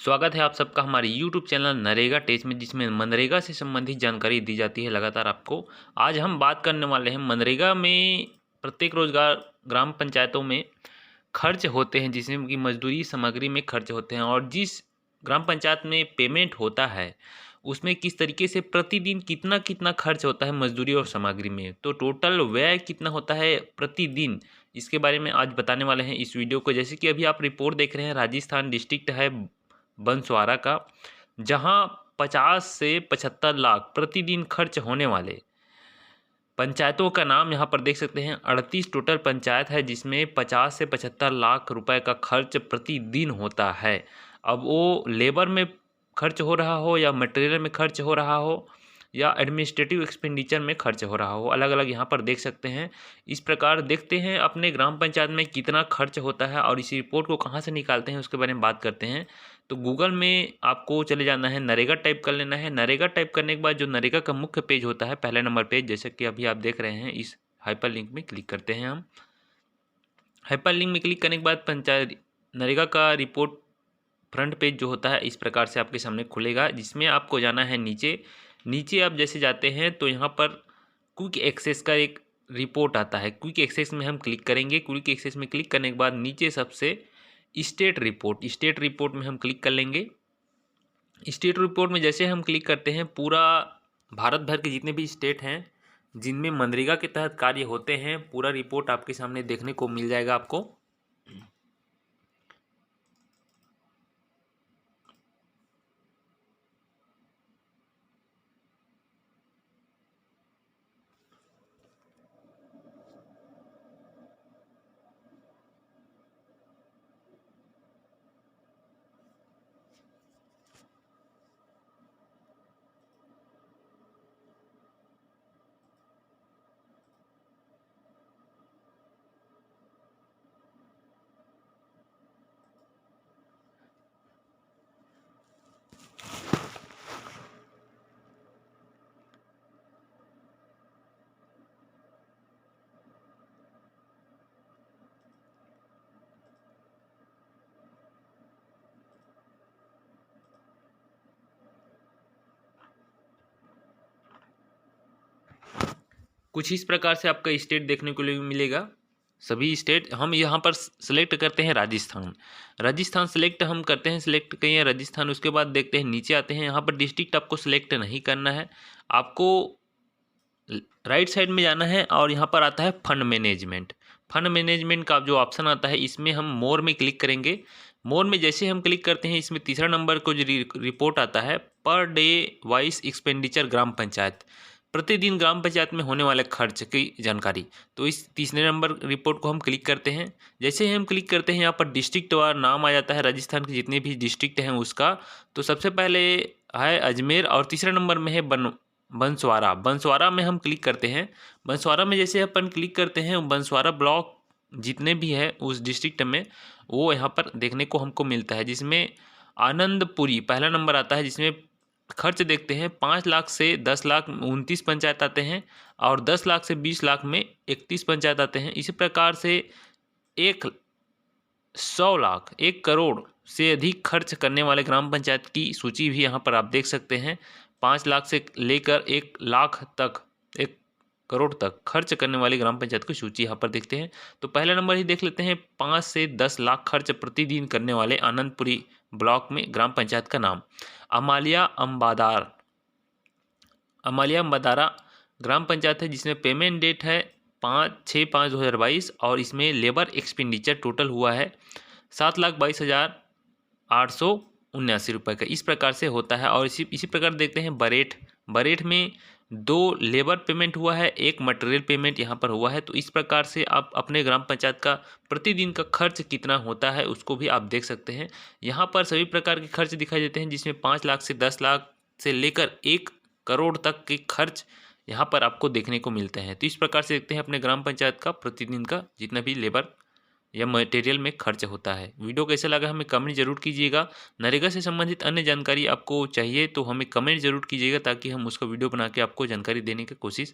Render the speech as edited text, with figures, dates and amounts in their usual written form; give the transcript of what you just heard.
स्वागत है आप सबका हमारे YouTube चैनल नरेगा टेस्ट में, जिसमें मनरेगा से संबंधित जानकारी दी जाती है लगातार आपको। आज हम बात करने वाले हैं मनरेगा में प्रत्येक रोजगार ग्राम पंचायतों में खर्च होते हैं, जिसमें कि मजदूरी सामग्री में खर्च होते हैं, और जिस ग्राम पंचायत में पेमेंट होता है उसमें किस तरीके से प्रतिदिन कितना कितना खर्च होता है मजदूरी और सामग्री में, तो टोटल व्यय कितना होता है प्रतिदिन, इसके बारे में आज बताने वाले हैं इस वीडियो को। जैसे कि अभी आप रिपोर्ट देख रहे हैं, राजस्थान डिस्ट्रिक्ट है बंसवाड़ा का, जहां 50 से 75 लाख प्रतिदिन खर्च होने वाले पंचायतों का नाम यहाँ पर देख सकते हैं। 38 टोटल पंचायत है जिसमें 50 से 75 लाख रुपए का खर्च प्रतिदिन होता है। अब वो लेबर में खर्च हो रहा हो या मटेरियल में खर्च हो रहा हो या एडमिनिस्ट्रेटिव एक्सपेंडिचर में खर्च हो रहा हो, अलग अलग यहाँ पर देख सकते हैं। इस प्रकार देखते हैं अपने ग्राम पंचायत में कितना खर्च होता है और इस रिपोर्ट को कहाँ से निकालते हैं उसके बारे में बात करते हैं। तो गूगल में आपको चले जाना है, नरेगा टाइप कर लेना है। नरेगा टाइप करने के बाद जो नरेगा का मुख्य पेज होता है, पहला नंबर पेज, जैसे कि अभी आप देख रहे हैं, इस हाइपर लिंक में क्लिक करते हैं हम। हाइपर लिंक में क्लिक करने के बाद पंचायत नरेगा का रिपोर्ट फ्रंट पेज जो होता है इस प्रकार से आपके सामने खुलेगा, जिसमें आपको जाना है नीचे। नीचे आप जैसे जाते हैं तो यहाँ पर क्विक एक्सेस का एक रिपोर्ट आता है। क्विक एक्सेस में हम क्लिक करेंगे। क्विक एक्सेस में क्लिक करने के बाद नीचे सबसे स्टेट रिपोर्ट में हम क्लिक कर लेंगे। स्टेट रिपोर्ट में जैसे हम क्लिक करते हैं, पूरा भारत भर के जितने भी स्टेट हैं जिनमें मनरेगा के तहत कार्य होते हैं, पूरा रिपोर्ट आपके सामने देखने को मिल जाएगा आपको। कुछ इस प्रकार से आपका स्टेट देखने को मिलेगा। सभी स्टेट हम यहाँ पर सेलेक्ट करते हैं राजस्थान सेलेक्ट हम करते हैं, सेलेक्ट किए राजस्थान। उसके बाद देखते हैं नीचे आते हैं, यहाँ पर डिस्ट्रिक्ट आपको सेलेक्ट नहीं करना है, आपको राइट साइड में जाना है और यहाँ पर आता है फंड मैनेजमेंट का जो ऑप्शन आता है, इसमें हम मोर में क्लिक करेंगे। मोर में जैसे हम क्लिक करते हैं, इसमें तीसरा नंबर को जो रिपोर्ट आता है, पर डे वाइज एक्सपेंडिचर ग्राम पंचायत, प्रतिदिन ग्राम पंचायत में होने वाले खर्च की जानकारी। तो इस तीसरे नंबर रिपोर्ट को हम क्लिक करते हैं। जैसे ही हम क्लिक करते हैं, यहाँ पर डिस्ट्रिक्ट वार नाम आ जाता है राजस्थान के जितने भी डिस्ट्रिक्ट हैं उसका। तो सबसे पहले है अजमेर और तीसरे नंबर में है बंसवाड़ा में हम क्लिक करते हैं। बंसवाड़ा में जैसे अपन क्लिक करते हैं, बंसवाड़ा ब्लॉक जितने भी है उस डिस्ट्रिक्ट में वो यहाँ पर देखने को हमको मिलता है, जिसमें आनंदपुरी पहला नंबर आता है, जिसमें खर्च देखते हैं 5 लाख से 10 लाख 29 पंचायत आते हैं और 10 लाख से 20 लाख में 31 पंचायत आते हैं। इसी प्रकार से 100 लाख 1 करोड़ से अधिक खर्च करने वाले ग्राम पंचायत की सूची भी यहाँ पर आप देख सकते हैं। 5 लाख से लेकर 1 लाख तक 1 करोड़ तक खर्च करने वाली ग्राम पंचायत की सूची यहाँ पर देखते हैं। तो पहला नंबर ही देख लेते हैं, 5 से 10 लाख खर्च प्रतिदिन करने वाले आनंदपुरी ब्लॉक में ग्राम पंचायत का नाम अमालिया अम्बादारा ग्राम पंचायत है, जिसमें पेमेंट डेट है 5/6/2022 और इसमें लेबर एक्सपेंडिचर टोटल हुआ है 7,22,879 रुपये का। इस प्रकार से होता है। और इसी प्रकार देखते हैं बरेठ में 2 लेबर पेमेंट हुआ है, 1 मटेरियल पेमेंट यहाँ पर हुआ है। तो इस प्रकार से आप अपने ग्राम पंचायत का प्रतिदिन का खर्च कितना होता है उसको भी आप देख सकते हैं। यहाँ पर सभी प्रकार के खर्च दिखाई देते हैं, जिसमें 5 लाख से 10 लाख से लेकर 1 करोड़ तक के खर्च यहाँ पर आपको देखने को मिलते हैं। तो इस प्रकार से देखते हैं अपने ग्राम पंचायत का प्रतिदिन का जितना भी लेबर या मटेरियल में खर्च होता है। वीडियो कैसा लगा हमें कमेंट जरूर कीजिएगा। नरेगा से संबंधित अन्य जानकारी आपको चाहिए तो हमें कमेंट जरूर कीजिएगा, ताकि हम उसका वीडियो बना के आपको जानकारी देने की कोशिश